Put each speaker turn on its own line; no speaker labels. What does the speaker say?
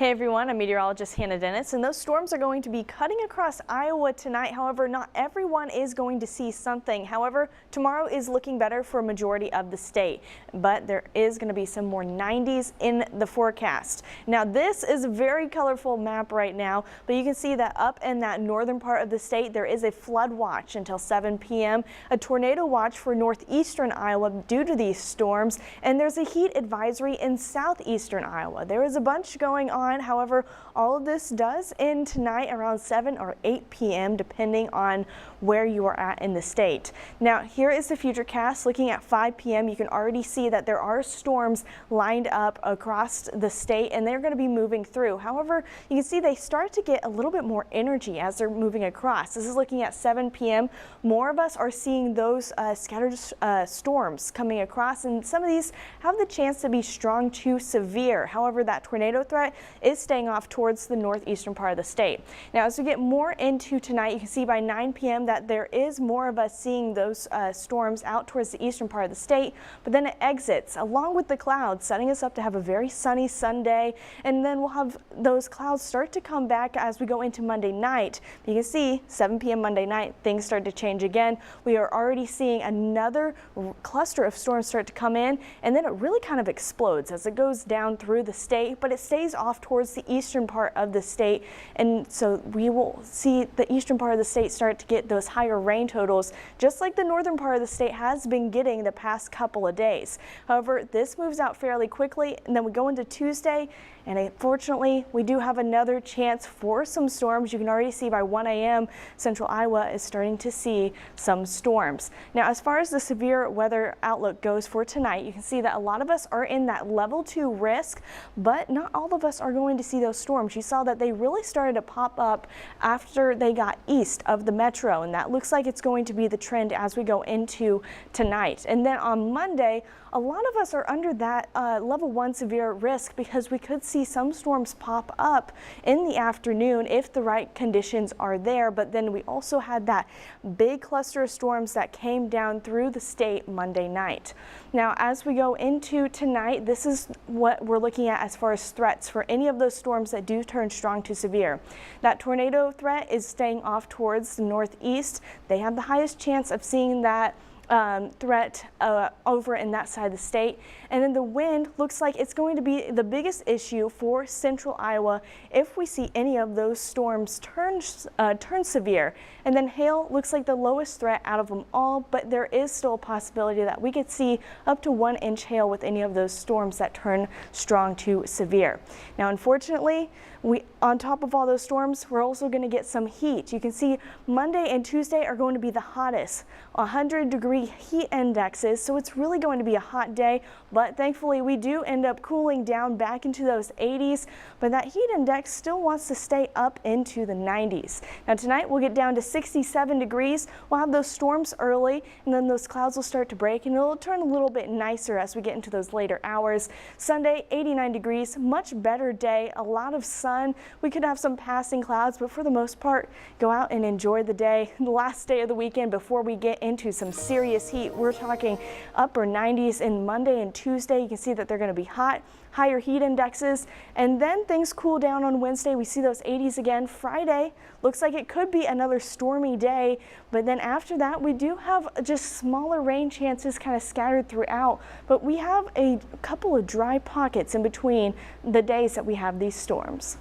Hey everyone, I'm meteorologist Hannah Dennis, and those storms are going to be cutting across Iowa tonight. However, not everyone is going to see something. However, tomorrow is looking better for a majority of the state, but there is going to be some more 90s in the forecast. Now, this is a very colorful map right now, but you can see that up in that northern part of the state, there is a flood watch until 7 p.m., a tornado watch for northeastern Iowa due to these storms, and there's a heat advisory in southeastern Iowa. There is a bunch going on. However, all of this does end tonight around 7 or 8 p.m. depending on where you are at in the state. Now, here is the futurecast. Looking at 5 p.m. you can already see that there are storms lined up across the state and they're going to be moving through. However, you can see they start to get a little bit more energy as they're moving across. This is looking at 7 p.m. More of us are seeing those scattered storms coming across, and some of these have the chance to be strong to severe. However, that tornado threat is staying off towards the northeastern part of the state. Now, as we get more into tonight, you can see by 9 p.m. that there is more of us seeing those storms out towards the eastern part of the state, but then it exits along with the clouds, setting us up to have a very sunny Sunday, and then we'll have those clouds start to come back as we go into Monday night. You can see 7 p.m. Monday night, things start to change again. We are already seeing another cluster of storms start to come in, and then it really kind of explodes as it goes down through the state, but it stays off towards the eastern part of the state, and so we will see the eastern part of the state start to get those higher rain totals, just like the northern part of the state has been getting the past couple of days. However, this moves out fairly quickly, and then we go into Tuesday, and unfortunately we do have another chance for some storms. You can already see by 1 a.m. central Iowa is starting to see some storms. Now, as far as the severe weather outlook goes for tonight, you can see that a lot of us are in that level 2 risk, but not all of us are going to see those storms. You saw that they really started to pop up after they got east of the metro, and that looks like it's going to be the trend as we go into tonight. And then on Monday, a lot of us are under that level 1 severe risk because we could see some storms pop up in the afternoon if the right conditions are there. But then we also had that big cluster of storms that came down through the state Monday night. Now, as we go into tonight, this is what we're looking at as far as threats for any of those storms that do turn strong to severe. That tornado threat is staying off towards the northeast. They have the highest chance of seeing that threat over in that side of the state. And then the wind looks like it's going to be the biggest issue for central Iowa if we see any of those storms turn severe. And then hail looks like the lowest threat out of them all, but there is still a possibility that we could see up to 1 inch hail with any of those storms that turn strong to severe. Now, unfortunately, on top of all those storms, we're also going to get some heat. You can see Monday and Tuesday are going to be the hottest, 100-degree heat indexes, so it's really going to be a hot day, but thankfully we do end up cooling down back into those 80s, but that heat index still wants to stay up into the 90s. Now, tonight we'll get down to 67 degrees. We'll have those storms early, and then those clouds will start to break, and it'll turn a little bit nicer as we get into those later hours. Sunday, 89 degrees, much better day, a lot of sun. We could have some passing clouds, but for the most part, go out and enjoy the day. The last day of the weekend before we get into some serious heat, we're talking upper 90s in Monday and Tuesday. You can see that they're going to be hot, higher heat indexes, and then things cool down on Wednesday. We see those 80s again. Friday looks like it could be another stormy day, but then after that we do have just smaller rain chances kind of scattered throughout, but we have a couple of dry pockets in between the days that we have these storms.